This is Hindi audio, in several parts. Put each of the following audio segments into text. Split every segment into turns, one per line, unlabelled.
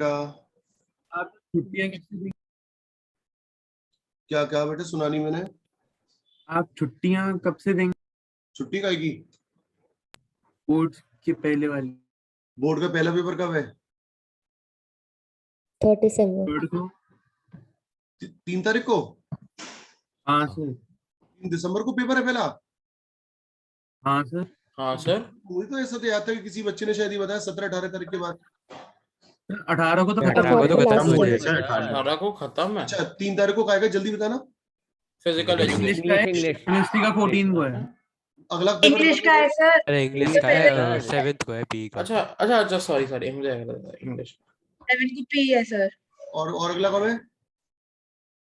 बेटा?
आप छुट्टियां कब से देंगे?
क्या क्या बेटा, सुना नहीं मैंने।
आप छुट्टियां कब से देंगे?
छुट्टी काहे की?
बोर्ड के पहले वाली
बोर्ड का पहला पेपर कब है?
30 December।
थर्ड को।
3 तारीख को?
हाँ सर।
3 दिसंबर को पेपर है पहला?
हाँ सर।
हाँ सर।
मुझे तो ऐसा तो याद था कि किसी बच्चे ने शायद ही बताया 17-18 तारीख के बाद।
18 को तो खत्म
18
हो
को
गया।
खत्म हो
गया
गया।
सर,
18 को खत्म है।
अच्छा 3 तारीख को काएगा, जल्दी बताना।
Physical
English
education.
का है, केमिस्ट्री का 14 को है।
अगला पेपर
इंग्लिश का है सर।
अरे इंग्लिश
इससे
का है
पहले
7th को है पी का।
अच्छा अच्छा अच्छा, सॉरी सॉरी, मुझे इंग्लिश।
7 को पी है सर।
और अगला कब है?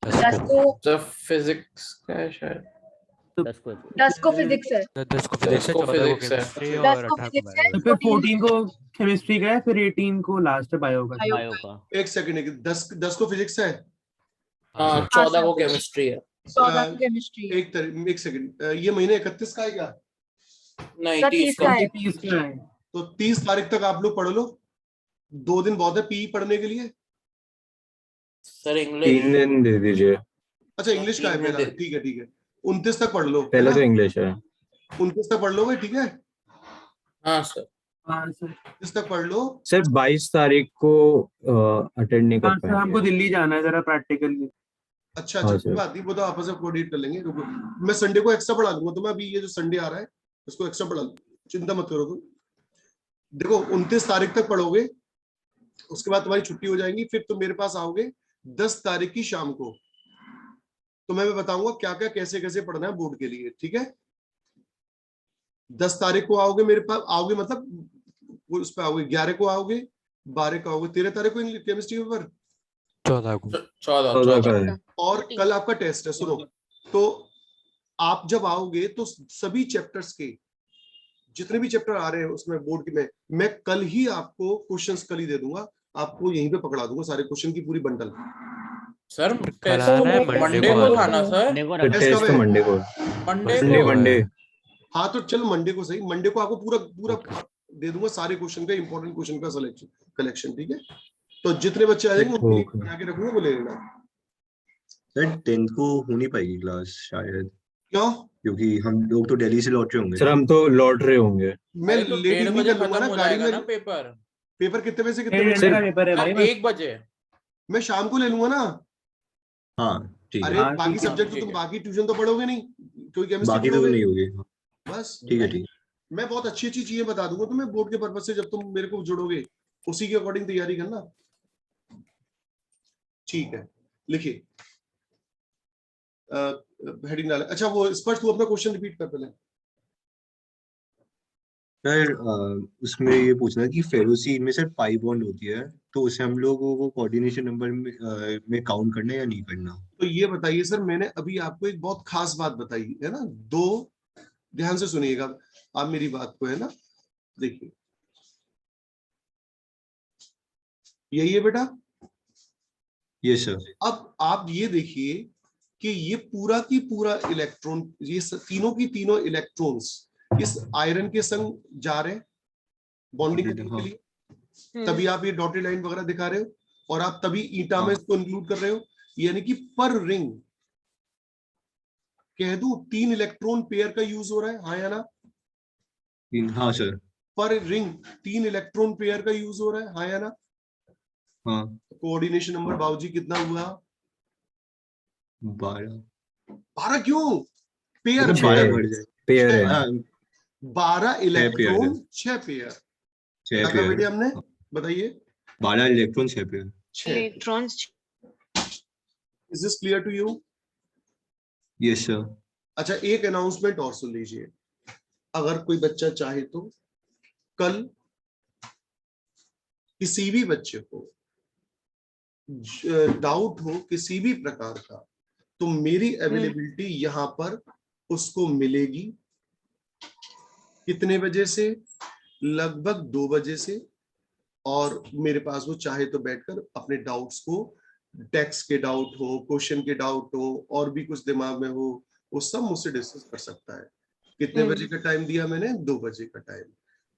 10 को
तो फिजिक्स का है शायद।
10 को फिजिक्स है।
10 को फिजिक्स है, 14 को
physics है।
केमिस्ट्री
10
और
को
18 को
फिजिक्स है।
बायो।
तो फिर 14 को केमिस्ट्री का है, फिर 18 को लास्ट है बायो का।
बायो का।
एक सेकंड, 10 को फिजिक्स है।
हाँ, 14 को केमिस्ट्री है।
14 को केमिस्ट्री है।
एक सेकंड, ये महीने 31 का है क्या?
नहीं,
30
30
का
का।
है।
30 का है।
तो 30 तारीख तक आप लोग पढ़ लो। 2 दिन बहुत है पी पढ़ने के लिए।
सर इंग्लिश
3 दिन दे दीजिए।
अच्छा इंग्लिश का है
3
पहला,
दिन।
ठीक है ठीक है। 29 तक पढ़ लो।
पहले तो इंग्लिश है।
29 तक पढ़ लोगे, ठीक है?
हाँ सर।
हाँ सर।
29 तक पढ़ लो।
सर 22 तारीख को अटेंड नहीं कर
हाँ सर, हमको
पाएंगे।
दिल्ली जाना है जरा प्रैक्टिकल के।
अच्छा
हाँ,
कोई
सर।
बात नहीं, वो तो आपस में कोऑर्डिनेट कर लेंगे। रुको, मैं संडे को एक्स्ट्रा पढ़ा दूंगा तुम्हें। अभी ये जो संडे आ रहा है उसको एक्स्ट्रा पढ़ा लूंगा, चिंता मत करो तुम। देखो 29 तारीख तक पढ़ोगे, उसके बाद तुम्हारी छुट्टी हो जाएगी। फिर तुम मेरे पास आओगे 10 तारीख की शाम को, तो मैं बताऊंगा क्या क्या कैसे कैसे पढ़ना है बोर्ड के लिए, ठीक है? 10 तारीख को आओगे मेरे पास, आओगे मतलब वो उस पर आओगे, 11 को आओगे, 12 को आओगे, 13 तारीख को केमिस्ट्री पेपर
14 को।
14 का है।
और कल आपका टेस्ट है। सुनो, तो आप जब आओगे तो सभी चैप्टर्स के जितने भी चैप्टर आ रहे हैं उसमें बोर्ड की मैं कल ही आपको क्वेश्चंस कल ही दे दूंगा, आपको यहीं पे पकड़ा दूंगा सारे क्वेश्चन की पूरी बंडल।
सर
कल आना है,
मंडे को आना सर।
टेस्ट तो मंडे को।
Monday
Monday.
हाँ तो चलो मंडे को सही, मंडे को आपको पूरा पूरा दे दूंगा सारे क्वेश्चन का, इंपॉर्टेंट क्वेश्चन का सिलेक्शन कलेक्शन, ठीक है? तो जितने बच्चे आ जाएंगे उनको बना के रखूंगा, वो ले लेना।
सर 10th को हो नहीं पाएगी क्लास शायद,
क्यों?
क्योंकि हम लोग तो दिल्ली से लौट रहे होंगे।
सर हम तो लौट रहे होंगे।
मैं
अरे तो
लेट
1:30
नहीं
बजे
कर लूंगा
खत्म
ना
हो
गाड़ी
जाएगा ना
में।
पेपर।
पेपर कितने बजे से कितने
1:30
बजे?
का पेपर है भाई।
1 बजे।
मैं शाम को ले लूंगा ना।
हाँ ठीक
अरे
है,
हाँ,
बाकी
ठीक है,
सब्जेक्ट तो
ठीक
तुम
है।
बाकी ट्यूशन तो पढ़ोगे नहीं, क्योंकि केमिस्ट्री
बाकी तो
पढ़ोगे
नहीं होगी।
बस।
ठीक है ठीक है।
मैं बहुत अच्छी अच्छी चीजें बता दूंगा तुम्हें बोर्ड के पर्पज से, जब तुम मेरे को जुड़ोगे उसी के अकॉर्डिंग तैयारी करना, ठीक है? लिखिए हेडिंग डाले। अच्छा वो स्पष्ट, तू अपना क्वेश्चन रिपीट कर पहले।
सर उसमें ये पूछना है कि फेरोसीन में सर पाई बॉन्ड होती है, तो उसे हम लोग वो कोऑर्डिनेशन नंबर में काउंट करना है या नहीं करना?
तो ये बताइए सर, मैंने अभी आपको एक बहुत खास बात बताई है ना, दो ध्यान से सुनिएगा आप मेरी बात को, है ना? देखिए यही है बेटा।
Yes sir.
अब आप ये देखिए कि ये पूरा की पूरा इलेक्ट्रॉन, ये तीनों की तीनों इलेक्ट्रॉन्स इस आयरन के संग जा रहे हैं बॉन्डिंग करने के लिए, तभी आप ये डॉटेड लाइन वगैरह दिखा रहे हो, और आप तभी ईटा में इसको इंक्लूड कर रहे हो। यानी कि पर रिंग कह दूं 3 इलेक्ट्रॉन पेयर का यूज हो रहा है, हाँ या ना?
हाँ सर।
पर रिंग 3 इलेक्ट्रॉन पेयर का यूज हो रहा है, हाँ या ना?
हाँ।
कोऑर्डिनेशन नंबर बाबूजी कितना हुआ?
12
क्यों? पेयर
मतलब 12 बढ़ जाए।
पेयर है।
12 इलेक्ट्रॉन 6 पेयर। क्या कहा बेटे हमने? बताइए।
12 electron 6 pair.
Electrons.
Is this clear to you?
Yes sir.
अच्छा एक अनाउंसमेंट और सुन लीजिए, अगर कोई बच्चा चाहे तो कल किसी भी बच्चे को डाउट हो किसी भी प्रकार का, तो मेरी अवेलेबिलिटी यहां पर उसको मिलेगी। कितने बजे से? लगभग 2 बजे से। और मेरे पास वो चाहे तो बैठकर अपने डाउट्स को, टेक्स्ट के डाउट हो, क्वेश्चन के डाउट हो, और भी कुछ दिमाग में हो, वो सब मुझसे डिस्कस कर सकता है। कितने बजे का टाइम दिया मैंने? 2 बजे का टाइम।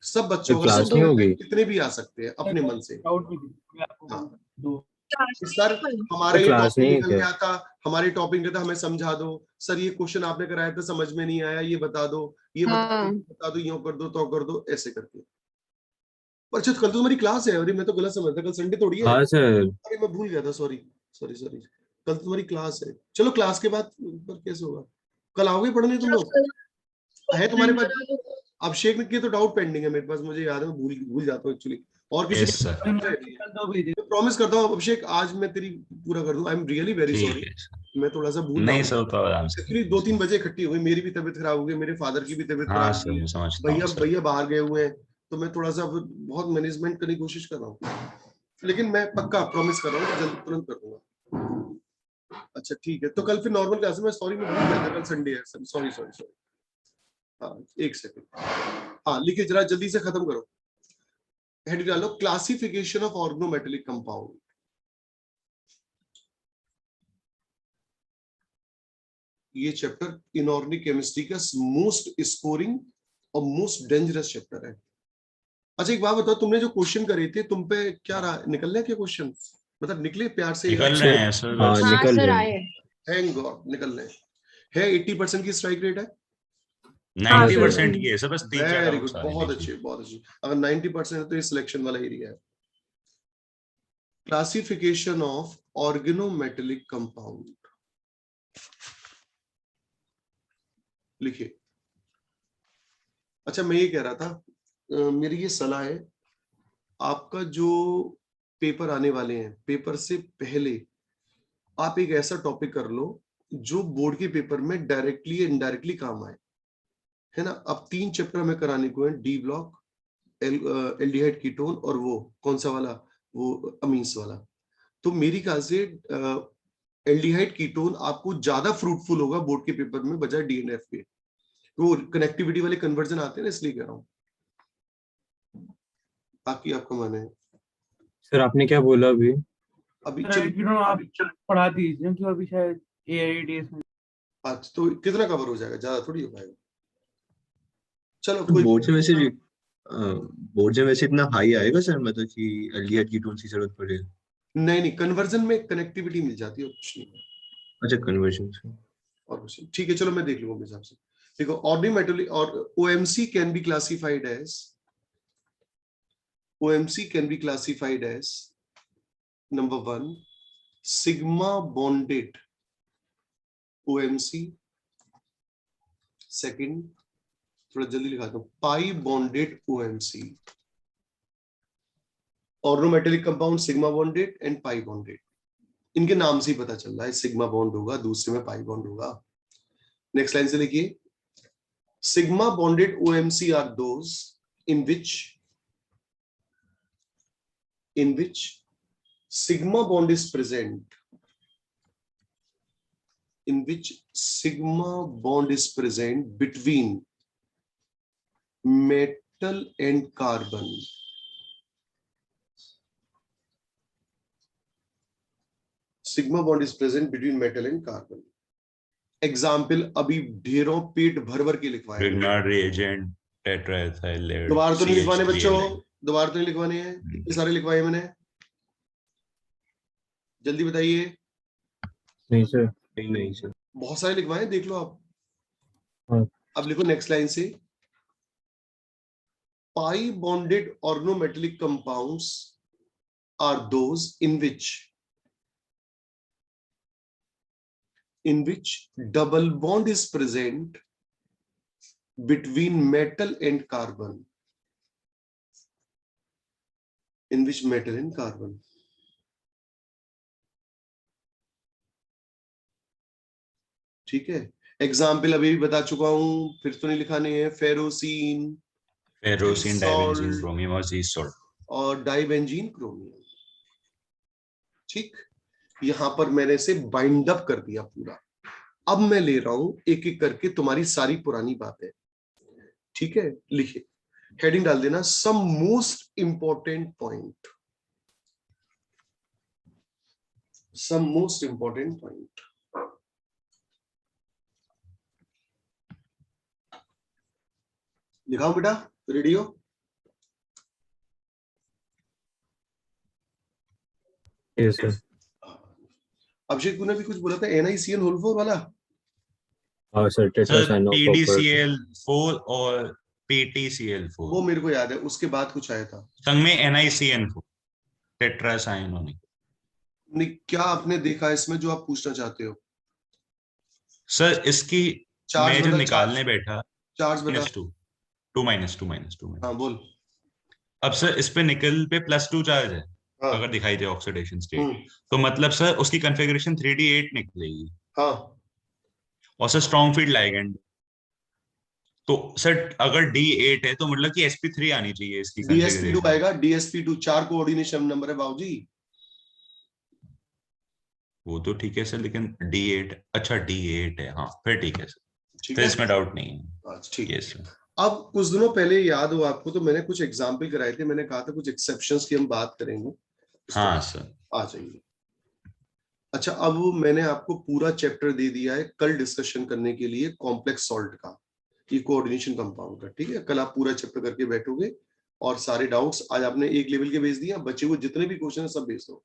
सब बच्चों
तो
का
क्लास नहीं होगी?
कितने भी आ सकते हैं अपने मन से।
डाउट भी थी मैं आपको
हाँ।
दो
सर हमारा
तो
ये
क्लास
टॉपिक
नहीं है
निकल
क्या?
गया था, हमारे टॉपिक में था, हमें समझा दो सर, ये क्वेश्चन आपने कराया था समझ में नहीं आया, ये बता दो, ये बता दो, यूं कर दो, तो कर दो, ऐसे करके। पर अच्छा कल तो तुम्हारी क्लास है, अरे मैं तो गलत समझ था, कल संडे थोड़ी है।
हाँ सर।
अरे मैं भूल गया था, सॉरी सॉरी सॉरी, कल तो तुम्हारी क्लास है। चलो क्लास के बाद पर कैसे होगा, कल आओगे पढ़ने तुम लोग? है तुम्हारे पास अभिषेक के तो डाउट पेंडिंग है मेरे पास, मुझे याद है, मैं भूल जाता हूँ एक्चुअली। और किसी
Yes, sir.
कल दो भेजे
मैं प्रॉमिस करता हूँ अभिषेक, आज मैं तेरी पूरा कर दूं। आई एम रियली वेरी
ठीक
सॉरी,
है sir.
मैं थोड़ा सा भूल
नहीं
रहा
सर,
हूँ।
तो आराम से।
एक्चुअली 2-3 बजे इकट्ठी हो गई, मेरी भी तबीयत खराब हो गई, मेरे फादर की भी तबीयत
हाँ
खराब
सर,
हो
मैं
गई,
समझता हूँ
भैया
सर।
भैया बाहर गए हुए हैं, तो मैं थोड़ा सा बहुत मैनेजमेंट करने की कोशिश कर रहा हूँ, लेकिन मैं पक्का प्रॉमिस कर रहा हूँ जल्द तुरंत कर दूंगा। अच्छा ठीक है, तो कल फिर नॉर्मल क्लास में, सॉरी मैं भूल गया था, कल संडे है सर, सॉरी सॉरी सॉरी। हाँ एक सेकंड, हाँ लिखिए जरा जल्दी से खत्म करो। हेड डालो, क्लासिफिकेशन ऑफ ऑर्गेनोमेटेलिक कंपाउंड। ये चैप्टर इनऑर्गेनिक केमिस्ट्री का मोस्ट स्कोरिंग और मोस्ट डेंजरस चैप्टर है। अच्छा एक बात बताओ, तुमने जो क्वेश्चन करे थे तुम पे क्या रहा, निकल रहे क्या क्वेश्चन, मतलब निकले प्यार से?
निकल रहे हैं सर।
हाँ
बस
निकल
सर
रहे
आए
हैं।
थैंक गॉड निकल रहे हैं। 80% की स्ट्राइक रेट है।
90% की है सर, बस 3-4
वेरी
डाउट
गुड,
सारे
बहुत
लीजिए।
अच्छे बहुत अच्छे। अगर 90% है तो ये सिलेक्शन वाला एरिया है। क्लासिफिकेशन ऑफ ऑर्गेनोमेटेलिक कंपाउंड लिखिए। अच्छा मैं ये कह रहा था, मेरी ये सलाह है, आपका जो पेपर आने वाले हैं, पेपर से पहले आप एक ऐसा टॉपिक कर लो जो बोर्ड के पेपर में डायरेक्टली या इनडायरेक्टली काम आए, है ना। अब 3 चैप्टर हमें कराने को है, डी ब्लॉक, एल्डिहाइड कीटोन, और वो कौन सा वाला, वो अमीन्स वाला। तो मेरी ख्याल से एल्डिहाइड कीटोन आपको ज्यादा फ्रूटफुल होगा बोर्ड के पेपर में बजाय डीएनएफ के। वो कनेक्टिविटी वाले कन्वर्जन आते हैं ना, इसलिए कह रहा हूँ, बाकी आपका मन है।
सर आपने क्या बोला अभी?
अभी
सर
चल
आप पढ़ा दीजिए क्योंकि अभी शायद एआईडीएस में
आज तो कितना कवर हो जाएगा, ज्यादा थोड़ी हो पाएगा। चलो
तो
कोई
बोर्ड से वैसे इतना हाई आएगा सर, मतलब कि एल्डिहाइड कीटोन की जरूरत पड़े?
नहीं, कन्वर्जन में कनेक्टिविटी मिल जाती है और कुछ नहीं।
अच्छा कन्वर्जन से।
और कुछ नहीं, ठीक है चलो मैं देख लूंगा मेरे हिसाब से। देखो ऑर्डिनेटली और OMC can be classified as, OMC can be classified as number 1 sigma bonded OMC, second थोड़ा जल्दी लिखाता हूं, pi bonded OMC, organometallic compound sigma bonded and pi bonded. इनके नाम से ही पता चल रहा है, सिग्मा बॉन्ड होगा, दूसरे में पाई बॉन्ड होगा। नेक्स्ट लाइन से लिखिए, sigma bonded OMC are those in which sigma bond is present, in which sigma bond is present between metal and carbon. Sigma bond is present between metal and carbon. Example अभी ढेरों पेट भर भर के लिखवाए,
Grignard reagent, tetraethyl lead,
दोबारा तो नहीं लिखवाने बच्चों,
CH3L.
दोबारा तो नहीं लिखवाने हैं, इतने सारे लिखवाए मैंने, जल्दी बताइए।
नहीं सर।
नहीं सर।
बहुत सारे लिखवाए, देख लो आप।
हाँ।
अब लिखो नेक्स्ट लाइन से, pi bonded organometallic compounds are those in which double bond is present between metal and carbon, in which metal and carbon. ठीक है, एग्जाम्पल अभी भी बता चुका हूं, फिर तो नहीं लिखाने हैं, ferrocene,
Ferrocene,
Salt.
dibenzene, chromium और sea salt.
और डाइबेंजीन क्रोमियम। ठीक, यहां पर मैंने से बाइंड अप कर दिया पूरा। अब मैं ले रहा हूं एक एक करके तुम्हारी सारी पुरानी बातें, ठीक है। लिखिए, हेडिंग डाल देना, some most important point, some most important point. लिखाओ बेटा, रेडियो।
Yes sir.
अभिषेक तूने भी कुछ बोला था NiCN होल 4 वाला।
हाँ सर,
सर
टेट्रासाइनोकॉपर।
PDCl4 और
वो
PTCl4
मेरे को याद है, उसके बाद कुछ आया था।
संग में NiCN4 टेट्रासाइनोनिक।
क्या आपने देखा इसमें जो आप पूछना चाहते हो?
सर इसकी
चार्ज
मैं जब
बता,
निकालने बैठा
चार्ज बता।
-2
हाँ बोल।
अब सर इस पे निकल पे +2 चार्ज है,
हाँ।
अगर दिखाई दे ऑक्सीडेशन स्टेट,
हम्म,
तो मतलब सर उसकी कॉन्फ़िगरेशन 3D8 निकलेगी।
हाँ।
और सर स्ट्रॉन्ग फील्ड लाइगेंड, तो सर अगर D8 है तो मतलब कि sp3 आनी चाहिए इसकी
DSP2
कॉन्फ़िगरेशन।
आएगा, DSP2 4 कोऑर्डिनेशन नंबर है बाबूजी।
वो तो ठीक है सर, लेकिन D8, अच्छा D8 है, हाँ फिर ठीक है सर,
ठीक
तो
है,
इसमें डाउट नहीं है।
अच्छा ठीक है।
Yes sir.
अब कुछ दिनों पहले याद हो आपको, तो मैंने कुछ एग्जाम्पल कराए थे, मैंने कहा था कुछ एक्सेप्शंस की हम बात करेंगे।
हाँ सर।
आ जाइए। अच्छा, अब मैंने आपको पूरा चैप्टर दे दिया है कल डिस्कशन करने के लिए, कॉम्प्लेक्स सॉल्ट का, ये कोऑर्डिनेशन कंपाउंड का। ठीक है, कल आप पूरा चैप्टर करके बैठोगे और सारे डाउट्स आज आपने एक लेवल के भेज दिया, बच्चे को जितने भी क्वेश्चन है सब भेज दो।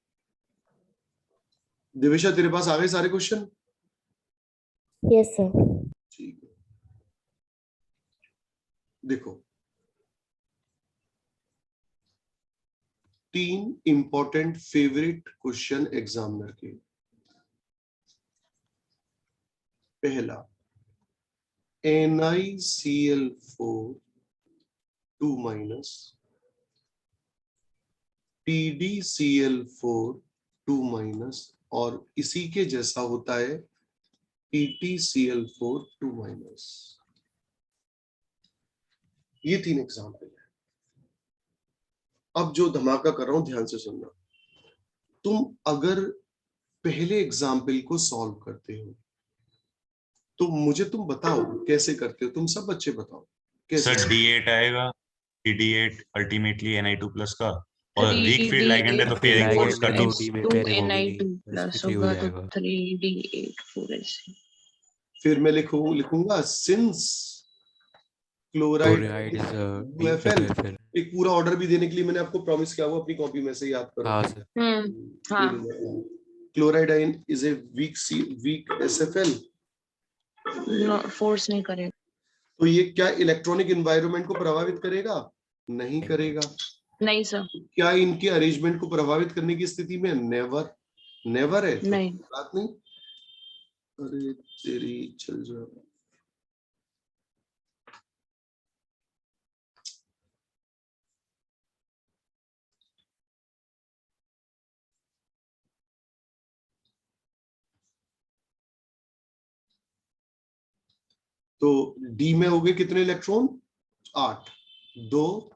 दिविशा तेरे पास आ गए सारे क्वेश्चन?
Yes, sir.
ठीक है, देखो 3 इंपॉर्टेंट फेवरेट क्वेश्चन एग्जामिनर के। पहला, NiCl4 2- PdCl4 2- और इसी के जैसा होता है PtCl4 2-। ये 3 एग्जाम्पल है। अब जो धमाका कर रहा हूं ध्यान से सुनना। तुम अगर पहले एग्जाम्पल को सॉल्व करते हो तो मुझे तुम बताओ कैसे करते हो, तुम सब बच्चे बताओ कैसे।
सर D8 आएगा, D8 अल्टीमेटली Na2+ का, और वीक फील्ड
3D8
लाइगेंड है तो पेयरिंग
लाइगेंड
फोर्स का 2।
2D में पेयरिंग होगी नहीं,
2Na2 प्लस
sp3 हो
होगा तो
जाएगा।
3D8 4 ऐसे।
फिर मैं लिखूंगा since chloride
chloride is
UFL।
WFL।
एक पूरा ऑर्डर भी देने के लिए मैंने आपको प्रॉमिस किया हुआ, अपनी कॉपी में से याद करो।
हाँ सर।
हाँ।
Chloride ion is a weak SFL।
Force नहीं करेगा।
तो ये क्या इलेक्ट्रॉनिक एनवायरनमेंट को प्रभावित करेगा? नहीं करेगा।
नहीं सर।
क्या इनके अरेंजमेंट को प्रभावित करने की स्थिति में? नेवर है तो
नहीं।
बात नहीं। अरे तेरी चल जा। तो डी में हो गए कितने इलेक्ट्रॉन? 8। 2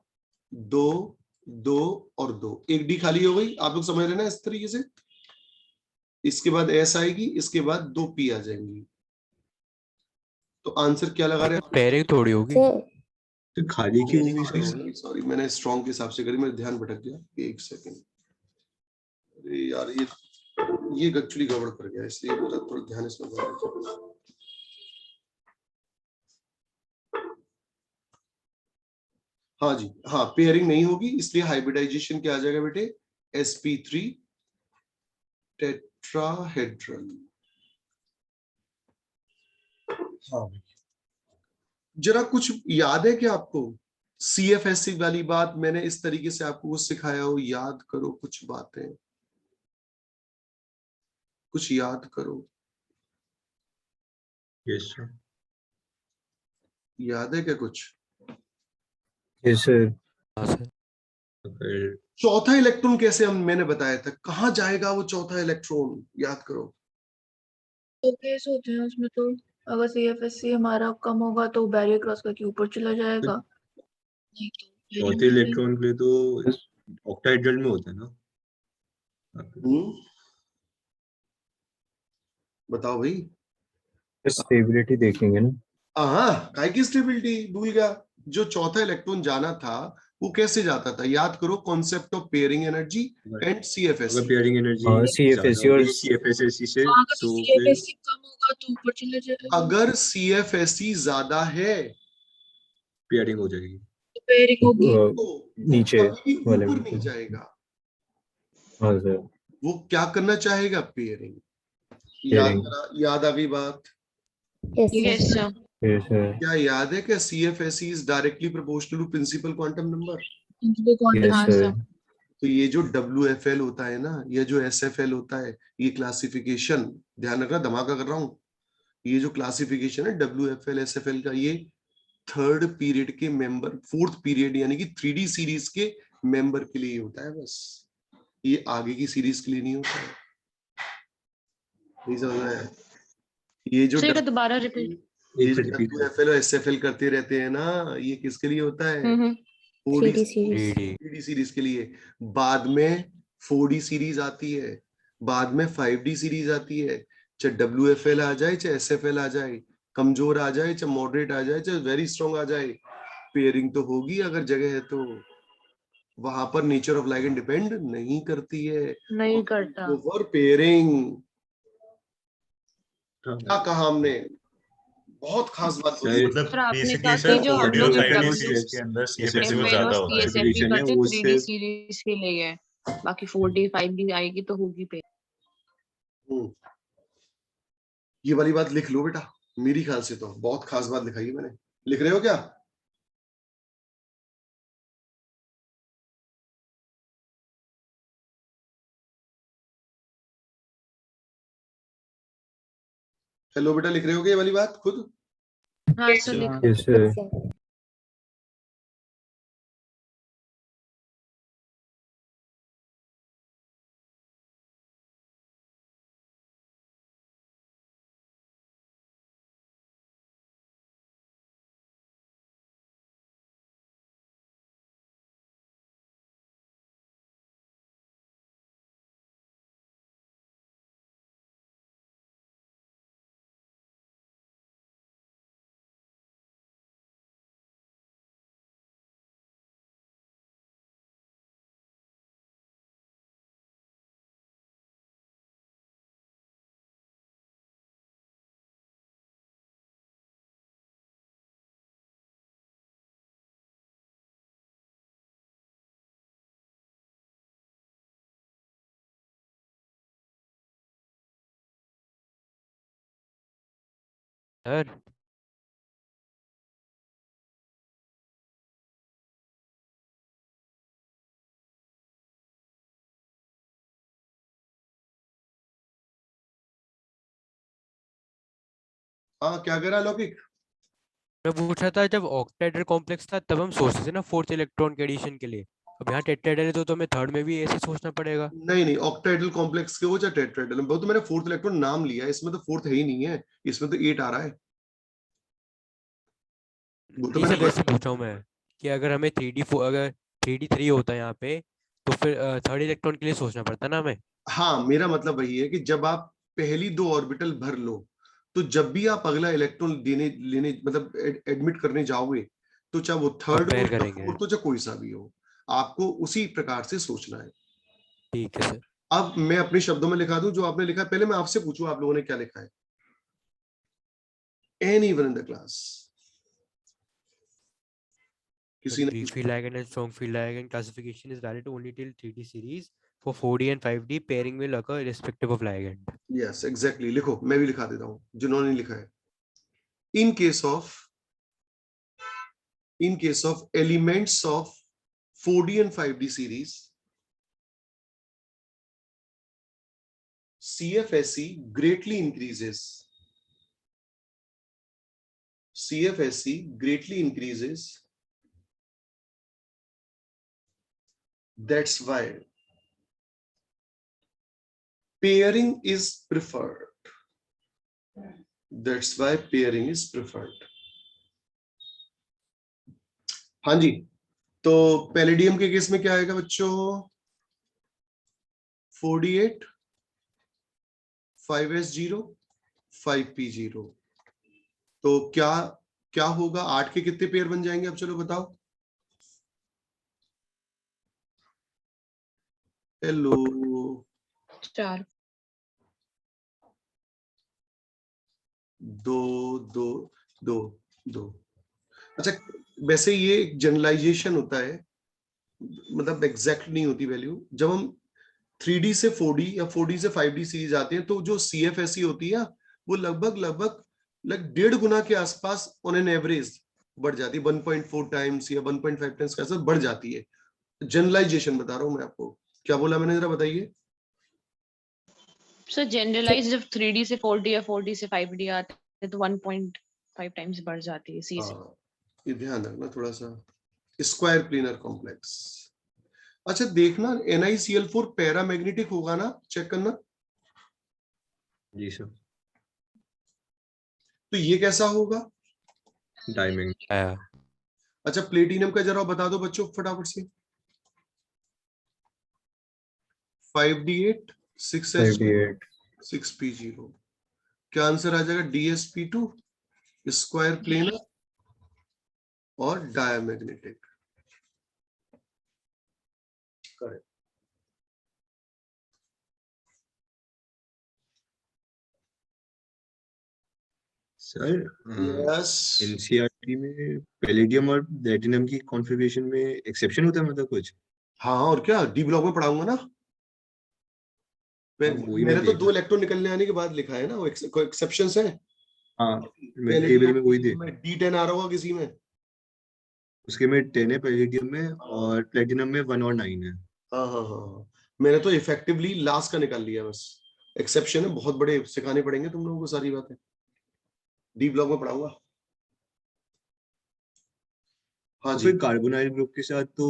2 2 और 2, एक डी खाली हो गई। आप लोग समझ रहे ना इस तरीके से। इसके बाद S आएगी, इसके बाद 2 P आ जाएंगी। तो आंसर क्या लगा रहे हैं?
पेयरिंग थोड़ी होगी।
तो खाली क्यों होगी सर?
सॉरी मैंने स्ट्रॉन्ग के हिसाब से करी, मेरा ध्यान भटक गया। एक सेकंड। अरे यार ये एक्चुअली गड़बड़ कर गया, इसलिए मेरा थोड़ा ध्यान इसमें लगा। हाँ जी, हाँ पेयरिंग नहीं होगी, इसलिए हाइब्रिडाइजेशन क्या आ जाएगा बेटे? sp3 tetrahedral. हाँ, जरा कुछ याद है क्या आपको? CFSC वाली बात मैंने इस तरीके से आपको कुछ सिखाया हो? याद करो कुछ बातें, कुछ याद करो।
Yes sir.
याद है क्या कुछ?
Yes sir.
हाँ सर।
अगर
चौथा इलेक्ट्रॉन कैसे मैंने बताया था, कहाँ जाएगा वो चौथा इलेक्ट्रॉन? याद करो।
तो केस होते हैं उसमें, तो अगर CFSC हमारा कम होगा तो बैरियर क्रॉस करके ऊपर चला जाएगा। नहीं तो
चौथे इलेक्ट्रॉन के लिए तो ऑक्टाहेड्रल में होता है ना।
बताओ भाई।
स्टेबिलिटी देखेंगे ना।
हाँ, काय की स्टेबिलिटी भूल गया। जो चौथा इलेक्ट्रॉन जाना था वो कैसे जाता था? याद करो, concept of pairing energy and CFSC।
अगर पेयरिंग एनर्जी
हाँ, CFSC और
CFSC से
अगर
तो फिर
CFSC कम होगा तो ऊपर चला जाएगा।
अगर CFSC ज्यादा है
पेयरिंग हो जाएगी।
तो पेयरिंग होगी।
तो
नीचे
कभी भी
वाले
ऊपर
में।
नहीं जाएगा।
हाँ सर।
वो क्या करना चाहेगा? पेयरिंग। याद
Pairing.
याद आ गई बात?
Yes, sir.
Yes, sir.
क्या याद है कि CFSE is directly proportional to principal quantum number?
Principal quantum.
Yes,
हाँ,
sir.
sir.
तो ये जो WFL होता है ना, ये जो SFL होता है, ये क्लासिफिकेशन, ध्यान रखना, धमाका कर रहा हूँ, ये जो क्लासिफिकेशन है WFL SFL का, ये थर्ड पीरियड के मेंबर, फोर्थ पीरियड यानी कि 3D सीरीज के मेंबर के लिए होता है बस, ये आगे की सीरीज के लिए नहीं होता है। नहीं समझ में आया? ये जो
सर, दोबारा रिपीट।
ये जो
repeat कर।
WFL और SFL करते रहते हैं ना, ये किसके लिए होता है?
3D series.
3D
3D series के लिए। बाद में 4D सीरीज आती है, बाद में 5D सीरीज आती है। चाहे WFL आ जाए, चाहे SFL आ जाए, कमजोर आ जाए, चाहे मॉडरेट आ जाए, चाहे वेरी स्ट्रॉन्ग आ जाए, पेयरिंग तो होगी अगर जगह है तो। वहां पर नेचर ऑफ लाइगेंड डिपेंड नहीं करती है।
नहीं करता।
Over pairing.
हाँ।
क्या कहा हमने? बहुत खास बात बोली।
सर,
मतलब
सर, आपने
बेसिकली
कहा
सर
कि जो हम
ऑडियो
लोग
साइड
W-
सीरीज के अंदर CFSE
SFL
में ज्यादा होता है।
CSFP
Division है,
करते
वो
3D
सिर्फ-
सीरीज के लिए है, बाकी 4D 5D आएगी तो होगी पे।
ये वाली बात लिख लो बेटा, मेरी ख्याल से तो बहुत खास बात लिखाई है मैंने। लिख रहे हो क्या? हेलो बेटा, लिख रहे हो क्या ये वाली बात खुद?
हाँ सर, लिख
Yes, sir.
सर
हाँ, क्या कह रहा है लौकिक?
मैं पूछ रहा था, जब ऑक्टाहेड्रल कॉम्प्लेक्स था तब हम सोचते थे ना फोर्थ इलेक्ट्रॉन के एडिशन के लिए, अब यहाँ टेट्राहेड्रल है तो हमें थर्ड में भी ऐसे सोचना पड़ेगा।
नहीं नहीं, ऑक्टाहेड्रल कॉम्प्लेक्स के वो चाहे टेट्राहेड्रल, वो तो मैंने फोर्थ इलेक्ट्रॉन नाम लिया है, इसमें तो फोर्थ है ही नहीं है, इसमें तो 8 आ रहा है। वो तो
नहीं
मैंने
सर, वैसे पूछ रहा हूँ मैं कि अगर हमें 3D3 होता है यहाँ पे, तो फिर थर्ड इलेक्ट्रॉन के लिए सोचना पड़ता ना हमें।
हाँ, मेरा मतलब वही है कि जब आप पहली 2 ऑर्बिटल भर लो, तो जब भी आप अगला इलेक्ट्रॉन देने लेने मतलब एडमिट करने जाओगे, तो चाहे वो थर्ड हो
कंपेयर
या
करेंगे।
फोर्थ हो, चाहे कोई सा भी हो, आपको उसी प्रकार से सोचना है।
ठीक है सर।
अब मैं अपने शब्दों में लिखा दूं जो आपने लिखा है। पहले मैं आपसे पूछूं, आप लोगों ने क्या लिखा है? Anyone in the class? किसी ने?
weak field ligand and strong field ligand classification is valid only till 3D series. For 4D and 5D, pairing will occur irrespective of ligand.
Yes exactly, लिखो, मैं भी लिखा देता हूं जिन्होंने लिखा है। in case of elements of 4D and 5D series, CFSE greatly increases. CFSE greatly increases. That's why pairing is preferred. That's why pairing is preferred. हाँ जी, तो पैलेडियम के केस में क्या आएगा बच्चों? 4D8 5S0 5P0। तो क्या क्या होगा? 8 के कितने पेयर बन जाएंगे? अब चलो बताओ। हेलो,
4।
2 2 2 2। अच्छा, वैसे ये जनरलाइजेशन होता है, मतलब एग्जैक्ट नहीं होती वैल्यू। जब हम 3D से 4D या 4D से 5D सीरीज आते हैं, तो जो CFSE होती है वो लगभग 1.5 गुना के आसपास ऑन एन एवरेज बढ़ जाती है, 1.4 टाइम्स या 1.5 टाइम्स का बढ़ जाती है। जनरलाइजेशन बता रहा हूं मैं आपको। क्या बोला मैंने, जरा बताइए।
सर जनरलाइज जब 3D से 4D या 4D से 5D आते हैं तो 1.5 टाइम्स बढ़ जाती है सीसी।
हाँ, ये ध्यान रखना थोड़ा सा। Square planar complex. अच्छा देखना, NiCl4 पैरामैग्नेटिक होगा ना, चेक करना।
जी सर।
तो ये कैसा होगा?
डायमंड।
अच्छा प्लेटिनम का जरा बता दो बच्चों फटाफट से। 5D8 6S2 6P0। क्या आंसर आ जाएगा? DsP2 स्क्वायर प्लेनर और diamagnetic. Correct.
Sir
yes.
NCERT में पैलेडियम और प्लेटिनम की कॉन्फ़िगरेशन में एक्सेप्शन होता है, मतलब कुछ?
हाँ और क्या, डी ब्लॉक में पढ़ाऊंगा ना।
वही
मैंने
मैं
तो
देख
2 इलेक्ट्रॉन निकलने आने के बाद लिखा है ना, वो एक्सेप्शंस है।
हाँ, मैं टेबल में वही देख।
D10 आ रहा होगा किसी में।
उसके में 10 है पैलेडियम में, और प्लेटिनम में 1 और 9 है।
हाँ हाँ हाँ, मैंने तो इफेक्टिवली लास्ट का निकाल लिया बस। एक्सेप्शन है, बहुत बड़े सिखाने पड़ेंगे तुम लोगों को सारी बातें। डी ब्लॉक में पढ़ाऊंगा। हाँ
तो
जी।
फिर कार्बोनाइल ग्रुप के साथ तो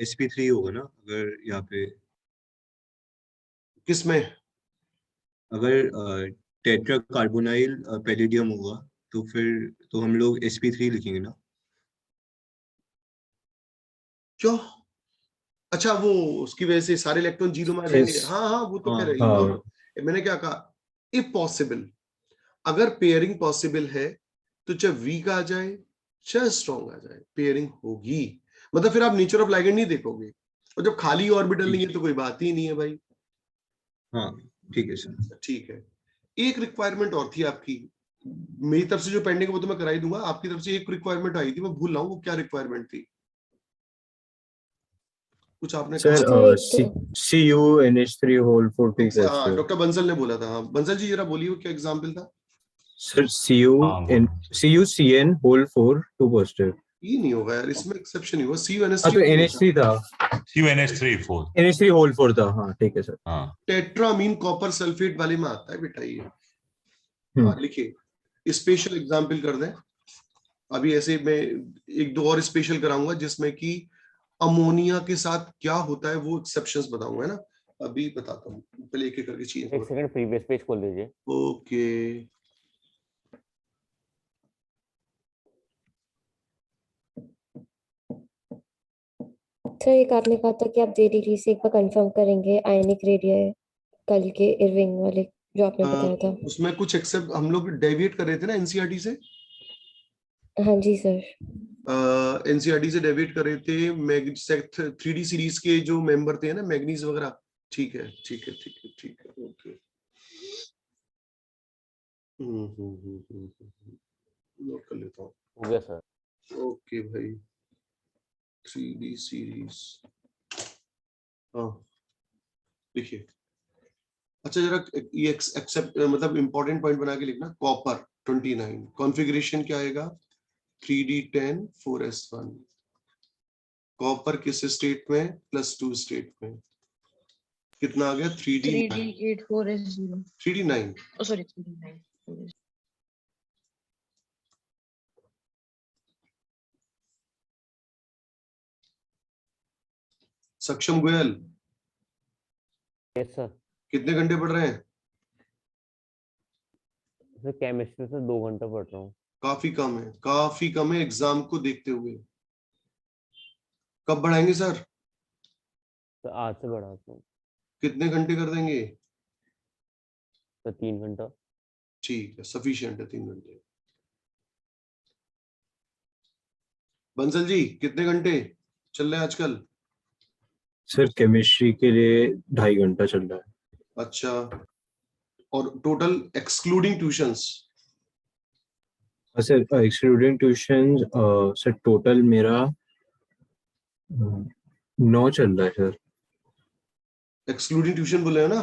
sp3 होगा ना, अगर यहाँ पे,
किसमें?
अगर टेट्रा कार्बोनाइल पैलेडियम होगा तो फिर तो हम लोग sp3 लिखेंगे ना।
क्यों? अच्छा वो उसकी वजह से सारे इलेक्ट्रॉन जीरो में आ जाएंगे। हाँ हाँ, वो तो कह रहे हैं। मैंने क्या कहा, इफ पॉसिबल, अगर पेयरिंग पॉसिबल है तो चाहे वीक आ जाए चाहे स्ट्रॉन्ग आ जाए, पेयरिंग होगी। मतलब फिर आप नेचर ऑफ लाइगेंड नहीं देखोगे, और जब खाली ऑर्बिटल नहीं है तो कोई बात ही नहीं है भाई।
हाँ ठीक है सर।
ठीक है। एक रिक्वायरमेंट और थी आपकी, मेरी तरफ से जो पेंडिंग है वो तो मैं करा ही दूंगा। आपकी तरफ से एक रिक्वायरमेंट आई थी, मैं भूल रहा हूँ वो क्या रिक्वायरमेंट थी। कुछ आपने कहा
सर CuNH3 होल 4 2
से। हाँ,
पॉजिटिव।
डॉक्टर बंसल ने बोला था। हाँ बंसल जी जरा बोलिए, वो क्या एग्जाम्पल था?
Sir CuCN whole 4 2 positive.
ये नहीं होगा यार, इसमें एक्सेप्शन ही हुआ।
हाँ तो NH3 था,
CuNH3 4।
NH3 होल 4 था। हाँ ठीक है सर।
हाँ
टेट्रामीन कॉपर सल्फेट वाले में आता है बेटा ये। हाँ लिखिए, स्पेशल एग्जाम्पल कर दें। अभी ऐसे मैं 1-2 और स्पेशल कराऊंगा जिसमें कि अमोनिया के साथ क्या होता है वो एक्सेप्शंस बताऊंगा, है ना। अभी बताता हूँ, पहले एक एक करके चीजें।
एक सेकंड प्रीवियस पेज खोल दीजिए।
ओके।
सर एक आपने कहा था कि आप JDT से एक बार कंफर्म करेंगे आयनिक रेडियो कल के इरविंग वाले जो आपने बताया था।
उसमें कुछ एक्सेप्ट हम लोग डेविएट कर रहे थे ना एनसीईआरटी से।
हाँ जी सर।
एनसीईआरटी से डेविएट कर रहे थे 3D सीरीज के जो मेंबर थे ना, मैग्नीज वगैरह। ठीक है ठीक है ठीक है ठीक है, ओके। नोट कर लेता हूँ।
हो गया सर।
ओके भाई, 3D सीरीज। हाँ देखिए। अच्छा जरा ये एक्सेप्ट मतलब इंपॉर्टेंट पॉइंट बना के लिखना। कॉपर 29 कॉन्फ़िगरेशन क्या आएगा? 3D10 4s1। कॉपर किस स्टेट में? +2 स्टेट में। कितना आ गया?
3D8 4s0
3D9।
Sorry 3D9।
सक्षम गोयल,
यस सर।
कितने घंटे पढ़ रहे हैं?
सर केमिस्ट्री से 2 घंटे पढ़ रहा हूँ।
काफी कम है, काफी कम है एग्जाम को देखते हुए। कब बढ़ाएंगे सर?
तो आज से बढ़ाता हूँ।
कितने घंटे कर देंगे?
तो 3 घंटा।
ठीक है, सफिशिएंट है 3 घंटे। बंसल जी कितने घंटे चल रहे हैं आजकल?
सर केमिस्ट्री के लिए 2.5 घंटा चल रहा है।
अच्छा, और total excluding tuitions?
Sir excluding tuition sir total मेरा 9 चल रहा है सर।
एक्सक्लूडिंग ट्यूशन बोले हो ना?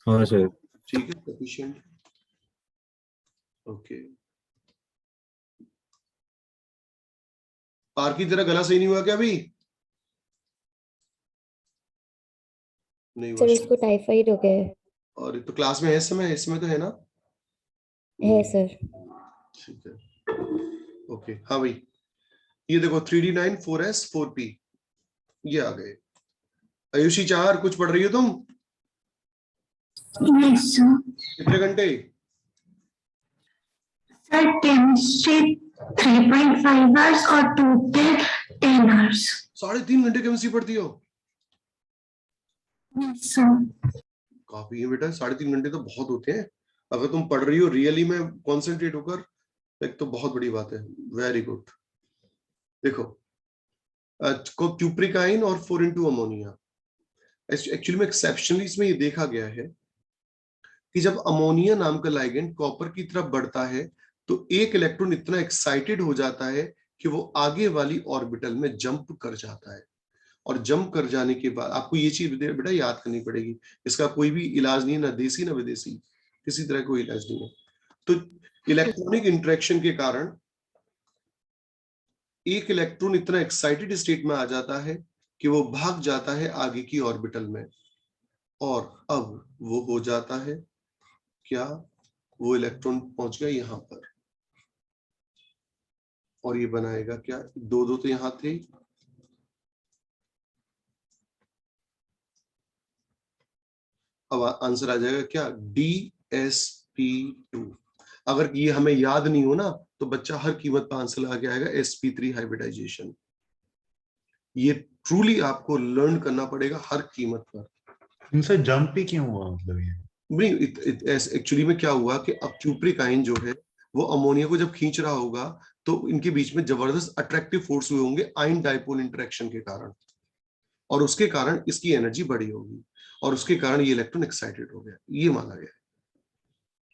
हाँ सर।
ठीक है, सफिशिएंट। ओके, पार की तरह गला सही नहीं हुआ क्या अभी? नहीं
सर
हुआ
उसको टाइफाइड हो गया है।
और तो क्लास में है इस समय तो है ना?
है सर।
ठीक है, ओके। हाँ भाई, ये देखो 3D9 4S 4P ये आ गए। आयुषी 4 कुछ पढ़ रही हो तुम?
Yes sir.
कितने घंटे?
सर केमिस्ट्री 3.5 आवर्स और टोटल 10 आवर्स।
3.5 घंटे केमिस्ट्री पढ़ती हो?
Yes sir.
काफी है बेटा, 3.5 घंटे तो बहुत होते हैं। अगर तुम पढ़ रही हो रियली में कॉन्सेंट्रेट होकर, एक तो बहुत बड़ी बात है। Very good. देखो क्यूप्रिकाइन और 4 अमोनिया, एक्चुअली में एक्सेप्शनली इसमें ये देखा गया है कि जब अमोनिया नाम का लाइगेंड कॉपर की तरफ बढ़ता है तो एक इलेक्ट्रॉन इतना एक्साइटेड हो जाता है कि वो आगे वाली ऑर्बिटल में जंप कर जाता है। और जंप कर जाने के बाद आपको ये चीज बेटा याद करनी पड़ेगी, इसका कोई भी इलाज नहीं है, ना देसी ना विदेशी, किसी तरह कोई इलाज नहीं है। तो इलेक्ट्रॉनिक इंटरेक्शन के कारण एक इलेक्ट्रॉन इतना एक्साइटेड स्टेट में आ जाता है कि वो भाग जाता है आगे की ऑर्बिटल में, और अब वो हो जाता है क्या, वो इलेक्ट्रॉन पहुंच गया यहां पर, और ये बनाएगा क्या, दो तो यहां थे, अब आंसर आ जाएगा क्या, DsP2। अगर ये हमें याद नहीं हो ना तो बच्चा हर कीमत पर आंसर लगा के आएगा sp3 हाइब्रिडाइजेशन। ये ट्रूली आपको लर्न करना पड़ेगा हर कीमत पर।
इनसे जंप ही क्यों हुआ, मतलब ये
नहीं, एक्चुअली में क्या हुआ कि अब क्यूप्रिकाइन जो है वो अमोनिया को जब खींच रहा होगा तो इनके बीच में जबरदस्त अट्रैक्टिव फोर्स हुए होंगे आयन डाइपोल इंटरेक्शन के कारण, और उसके कारण इसकी एनर्जी बढ़ी होगी, और उसके कारण ये इलेक्ट्रॉन एक्साइटेड हो गया, ये माना गया है।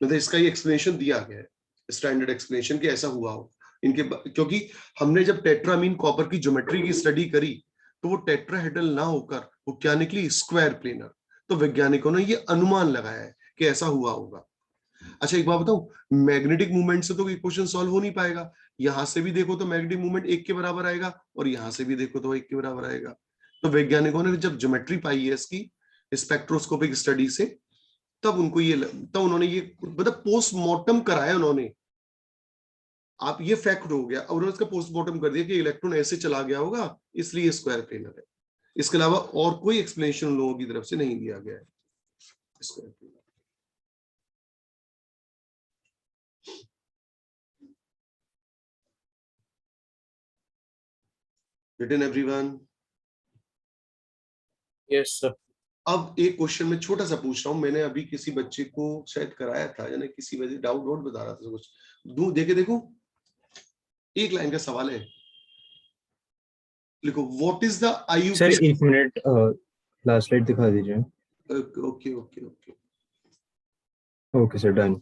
मतलब इसका ये एक्सप्लेनेशन दिया गया है, स्टैंडर्ड एक्सप्लेनेशन कि ऐसा हुआ हो इनके, क्योंकि हमने जब टेट्रामीन कॉपर की ज्योमेट्री की स्टडी करी तो वो टेट्राहेड्रल ना होकर वो क्या निकली, स्क्वायर प्लेनर। तो वैज्ञानिकों ने ये अनुमान लगाया है कि ऐसा हुआ होगा। अच्छा एक बात बताऊं, मैग्नेटिक मूवमेंट से तो ये क्वेश्चन सॉल्व हो नहीं पाएगा। यहां से भी देखो तो मैग्नेटिक मूवमेंट 1 के बराबर आएगा, और यहां से भी देखो तो 1 के बराबर आएगा। तो वैज्ञानिकों ने जब ज्योमेट्री पाई है इसकी स्पेक्ट्रोस्कोपिक स्टडी से, तब उन्होंने ये मतलब पोस्टमार्टम कराया उन्होंने। आप ये फैक्ट हो गया, और उन्होंने इसका पोस्टमार्टम कर दिया कि इलेक्ट्रॉन ऐसे चला गया होगा इसलिए स्क्वायर प्लेनर है। इसके अलावा और कोई एक्सप्लेनेशन लोगों की तरफ से नहीं दिया गया है square planar. Written everyone?
Yes sir.
अब एक क्वेश्चन में छोटा सा पूछ रहा हूं, मैंने अभी किसी बच्चे को शायद कराया था, यानी किसी वजह डाउट बता रहा था कुछ, देखो एक लाइन का सवाल है, लिखो what is the IUPAC।
Sir 1 minute, last slide दिखा दीजिए।
Okay okay okay
okay sir, done.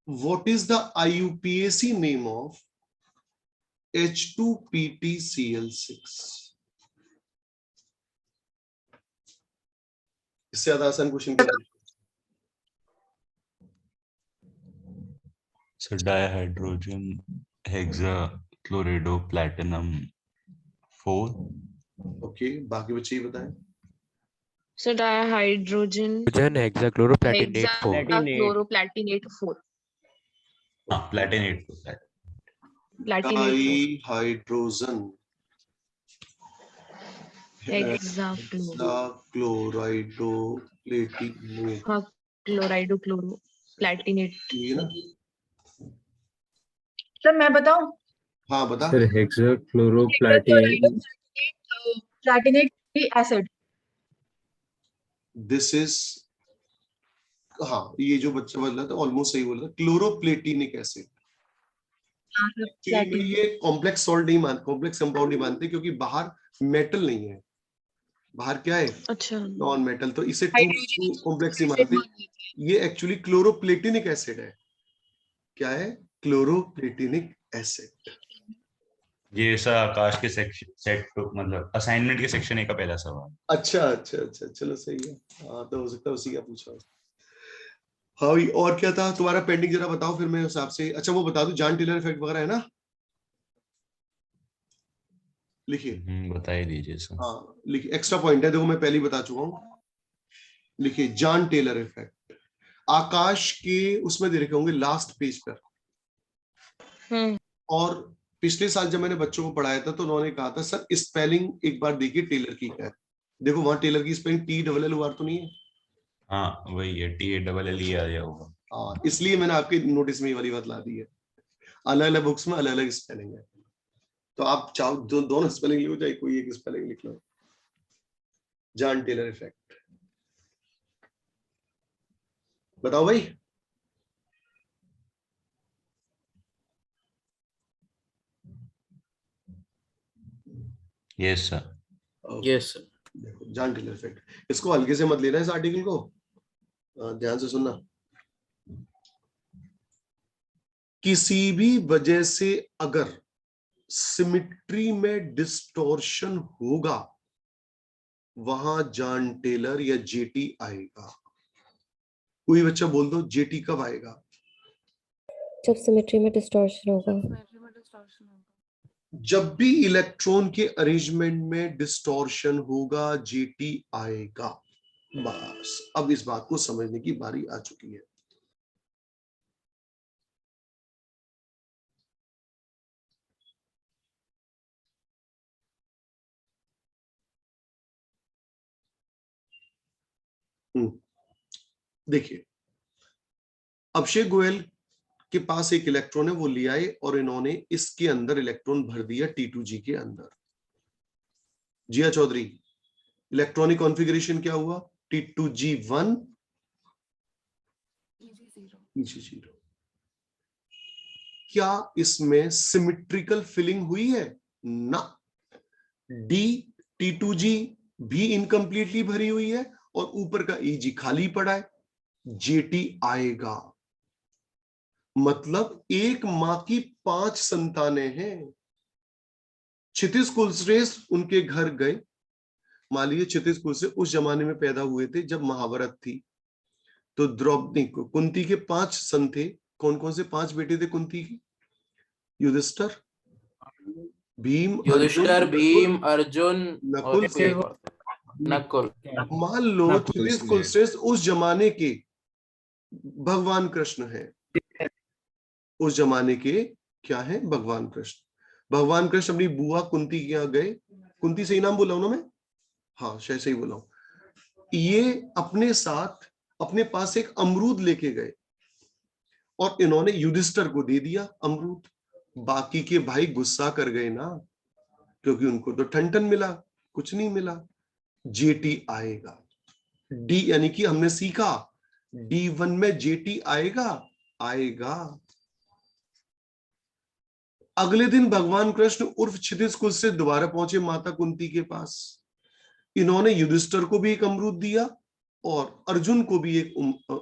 What is the IUPAC name of H2PtCl6? इससे ज्यादा आसान क्वेश्चन क्या है?
Sir dihydrogen hexachlorido platinum 4।
Okay, बाकी बच्चे ही बताएं।
So dihydrogen
हेक्साक्लोरोप्लैटिनेट 4।
hexachloroplatinate 4.
हाँ, प्लैटिनेट 4।
Platinate 4.
डाइहाइड्रोजन हेक्साक्लोराइडोप्लेटिनेट।
हाँ, क्लोराइडो क्लोरो प्लैटिनेट।
ये ना,
सर मैं बताऊं?
हाँ बता।
Sir hexachloroplatin,
platinate acid.
This is, हाँ ये जो बच्चा बोल रहा था ऑलमोस्ट सही बोल रहा था, क्लोरोप्लेटिनिक एसिड। एक्चुअली ये कॉम्प्लेक्स सॉल्ट नहीं मानते, कॉम्प्लेक्स कंपाउंड नहीं मानते, क्योंकि बाहर मेटल नहीं है, बाहर क्या है,
अच्छा,
नॉन मेटल, तो इसे ट्रू कॉम्प्लेक्स नहीं मानते। ये एक्चुअली क्लोरोप्लेटिनिक एसिड है। क्या है? क्लोरोप्लेटिनिक एसिड।
ये सर आकाश के सेट मतलब असाइनमेंट के सेक्शन ए का पहला सवाल।
अच्छा अच्छा अच्छा, चलो सही है। हाँ तो हो सकता है उसी का पूछा हो। हाँ भाई, और क्या था तुम्हारा पेंडिंग, जरा बताओ फिर मैं उस हिसाब से। अच्छा वो बता दूं, जॉन टेलर इफेक्ट वगैरह है ना, लिखिए।
बता ही दीजिए सर।
हाँ लिखिए, एक्स्ट्रा पॉइंट है, देखो मैं पहले ही बता चुका हूँ। लिखिए जॉन टेलर इफेक्ट, आकाश के उसमें दे रखे होंगे लास्ट पेज पर। और पिछले साल जब मैंने बच्चों को पढ़ाया था तो उन्होंने कहा था सर स्पेलिंग एक बार देखिए टेलर की क्या है। देखो वहां टेलर की स्पेलिंग TLLOR तो नहीं है।
हाँ वही है, TALLE आ गया होगा।
हाँ इसलिए मैंने आपके नोटिस में ये वाली बात ला दी है। अलग अलग बुक्स में अलग अलग स्पेलिंग है, तो आप चाहो दोनों स्पेलिंग लिखो, चाहे कोई एक स्पेलिंग लिख लो। जॉन टेलर इफेक्ट बताओ भाई।
Yes sir.
Yes sir.
देखो जॉन टेलर इफेक्ट, इसको हल्के से मत लेना इस आर्टिकल को, ध्यान से सुनना। किसी भी वजह से अगर सिमिट्री में डिस्टॉर्शन होगा वहां जॉन टेलर या JT आएगा। कोई बच्चा बोल दो JT कब आएगा?
जब सिमेट्री में डिस्टॉर्शन होगा।
जब भी इलेक्ट्रॉन के अरेंजमेंट में डिस्टॉर्शन होगा JT आएगा। बस अब इस बात को समझने की बारी आ चुकी है। देखिए अभिषेक गोयल के पास एक इलेक्ट्रॉन है, वो ले आए और इन्होंने इसके अंदर इलेक्ट्रॉन भर दिया T2G के अंदर। जिया चौधरी, इलेक्ट्रॉनिक कॉन्फ़िगरेशन क्या हुआ? T2G1 EG0। क्या इसमें सिमिट्रिकल फिलिंग हुई है? ना। T2G भी इनकम्प्लीटली भरी हुई है और ऊपर का EG खाली पड़ा है। JT आएगा, मतलब एक मां की 5 संतानें हैं। क्षितिज कुलश्रेष्ठ उनके घर गए, मान लीजिए क्षितिज कुलश्रेष्ठ उस जमाने में पैदा हुए थे जब महाभारत थी, तो द्रौपदी को, कुंती के 5 सन थे। कौन कौन से 5 बेटे थे कुंती के? युधिष्ठिर, भीम,
युधिष्ठिर, भीम, अर्जुन
नकुल,
नकुल।
मान लो क्षितिज कुलश्रेष्ठ उस जमाने के भगवान कृष्ण है। उस जमाने के क्या है? भगवान कृष्ण। भगवान कृष्ण अपनी बुआ कुंती के यहाँ गए। कुंती सही नाम बोला हूं ना मैं? हाँ शायद सही बोला हूं। ये अपने साथ अपने पास एक अमरूद लेके गए और इन्होंने युधिष्ठिर को दे दिया अमरूद। बाकी के भाई गुस्सा कर गए ना, क्योंकि उनको तो ठंडन मिला, कुछ नहीं मिला। JT आएगा। D यानी कि हमने सीखा D1 में JT आएगा, आएगा। अगले दिन भगवान कृष्ण उर्फ क्षितिज कुल से दोबारा पहुंचे माता कुंती के पास। इन्होंने युधिष्ठिर को भी एक अमरूद दिया और अर्जुन को भी एक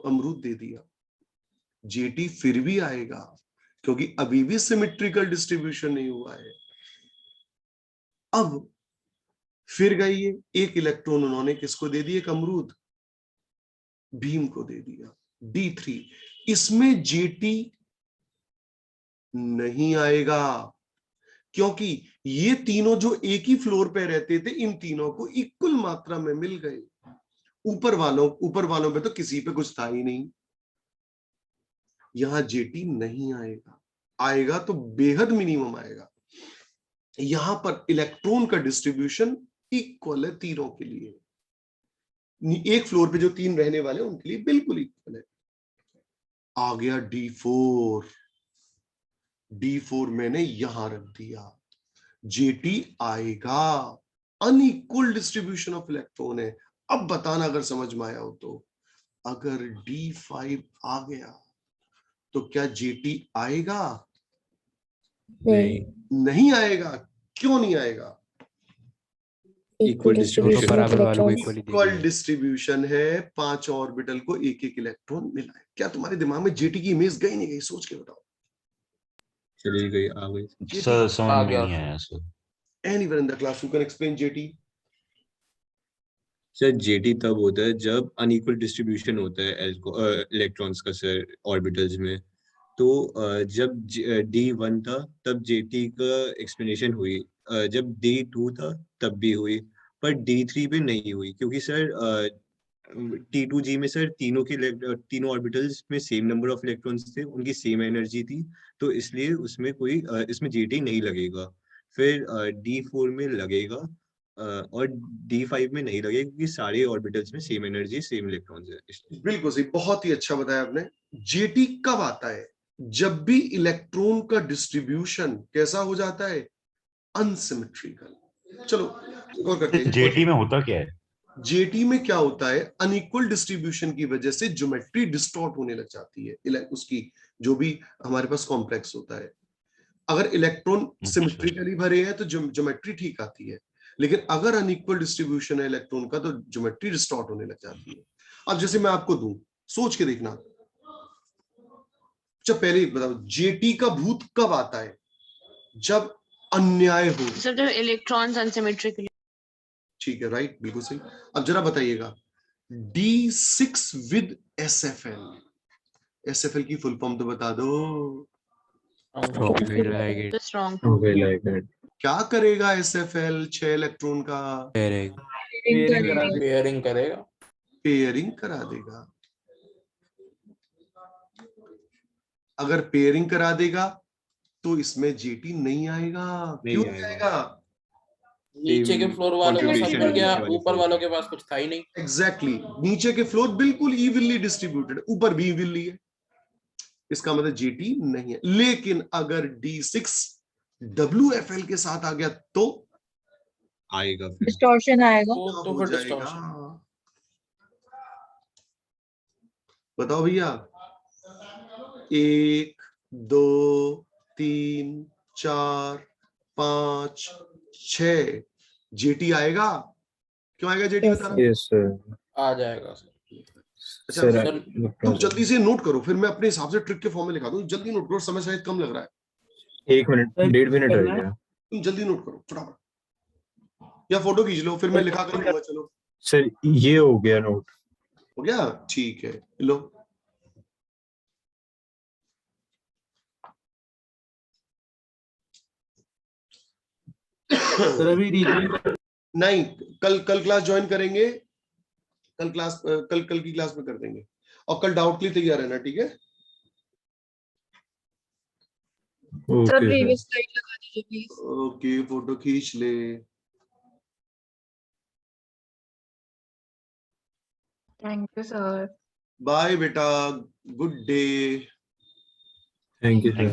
अमरूद दे दिया। JT फिर भी आएगा, क्योंकि अभी भी सिमेट्रिकल डिस्ट्रीब्यूशन नहीं हुआ है। अब फिर गई ये एक इलेक्ट्रॉन उन्होंने किसको दे दिया? एक अमरूद, भीम को दे दिया। D3, इसमें JT नहीं आएगा, क्योंकि ये तीनों जो एक ही फ्लोर पे रहते थे, इन तीनों को इक्वल मात्रा में मिल गए। ऊपर वालों पे तो किसी पे कुछ था ही नहीं। यहां JT नहीं आएगा, आएगा तो बेहद मिनिमम आएगा। यहां पर इलेक्ट्रॉन का डिस्ट्रीब्यूशन इक्वल है तीनों के लिए। एक फ्लोर पे जो 3 रहने वाले उनके लिए बिल्कुल इक्वल है। आ गया D4 मैंने यहां रख दिया। JT आएगा, अनइक्वल डिस्ट्रीब्यूशन ऑफ इलेक्ट्रॉन है। अब बताना अगर समझ में आया हो तो। अगर D5 आ गया तो क्या JT आएगा? नहीं आएगा। क्यों नहीं आएगा?
Equal distribution of electrons.
Equal distribution है, 5 ऑर्बिटल को एक एक इलेक्ट्रॉन मिला है। क्या तुम्हारे दिमाग में JT की इमेज गई नहीं गई? सोच के बताओ।
चली गई, आ गई।
सर समझ
आ
में
गया।
नहीं आया sir.
Anywhere in the class you can explain JT.
Sir jetty तब होता है जब अनइक्वल डिस्ट्रीब्यूशन होता है इलेक्ट्रॉन्स का सर ऑर्बिटल्स में। तो जब D1 था तब जेटी का एक्सप्लेनेशन हुई, जब D2 था तब भी हुई, पर D3 पे नहीं हुई क्योंकि सर T2G में सर तीनों ऑर्बिटल्स में सेम नंबर ऑफ इलेक्ट्रॉन्स थे, उनकी सेम एनर्जी थी, तो इसलिए उसमें कोई इसमें जेटी नहीं लगेगा। फिर D4 में लगेगा और D5 में नहीं लगेगा क्योंकि सारे ऑर्बिटल्स में सेम एनर्जी सेम इलेक्ट्रॉन्स है इसलिए।
बिल्कुल सही, बहुत ही अच्छा बताया आपने। जेटी कब आता है? जब भी इलेक्ट्रॉन का डिस्ट्रीब्यूशन कैसा हो जाता है? अनसिमेट्रिकल। चलो और करते हैं।
जेटी में होता क्या है?
जेटी में क्या होता है? अनइक्वल डिस्ट्रीब्यूशन की वजह से ज्योमेट्री डिस्टॉर्ट होने लग जाती है, उसकी जो भी हमारे पास कॉम्प्लेक्स होता है। अगर इलेक्ट्रॉन सिमेट्रिकली भरे हैं तो ज्योमेट्री ठीक आती है, लेकिन अगर अनइक्वल डिस्ट्रीब्यूशन है इलेक्ट्रॉन का तो ज्योमेट्री डिस्टॉर्ट होने लग जाती है। अब जैसे मैं आपको दूं, सोच के देखना। अच्छा पहले बताओ, जेटी का भूत कब आता है? जब अन्याय हो।
सर जब इलेक्ट्रॉन्स अनसिमेट्रिकली।
ठीक है, राइट, बिल्कुल सही। अब जरा बताइएगा, D6 विद SFL। SFL की फुल फॉर्म तो बता दो।
Strong field ligand.
Strong
Okay, like that.
क्या करेगा SFL 6 इलेक्ट्रॉन का?
Pairing.
पेयरिंग करेगा।
पेयरिंग करा देगा। अगर पेयरिंग करा देगा तो इसमें जेटी नहीं आएगा। क्यों नहीं आएगा?
नीचे के फ्लोर वालों के साथ मिल गया,
configuration
ऊपर वालों के पास कुछ था ही नहीं।
एग्जैक्टली नीचे के फ्लोर बिल्कुल इवनली डिस्ट्रीब्यूटेड, ऊपर भी इवनली है, इसका मतलब जीटी नहीं है। लेकिन अगर D6 WFL के साथ आ गया तो
आएगा फिर।
डिस्टॉर्शन आएगा।
तो
हो
फिर
जाएगा।
डिस्टॉर्शन।
बताओ भैया, 1 2 3 4 5 6 जेटी आएगा। क्यों आएगा जेटी?
Yes,
बताना।
Yes, sir.
आ जाएगा।
अच्छा
Sir,
सर,
no
तुम
problem.
जल्दी से नोट करो, फिर मैं अपने हिसाब से ट्रिक के फॉर्म में लिखा दूं। जल्दी नोट करो, समय शायद कम लग रहा है।
1 मिनट, 1.5 मिनट रह गया।
तुम जल्दी नोट करो फटाफट, या फोटो खींच लो, फिर मैं लिखा कर दूंगा। चलो
सर ये हो गया नोट।
हो गया, ठीक है, लो।
सर अभी रीजन
नहीं, कल क्लास ज्वाइन करेंगे। कल की क्लास में कर देंगे, और कल डाउट के लिए तैयार रहना, ठीक है?
Sir
okay sir.
Previous slide लगा दीजिए प्लीज।
ओके, फोटो खींच ले।
Thank you sir.
बाय बेटा, good day.
Thank you
thank
sir.
You.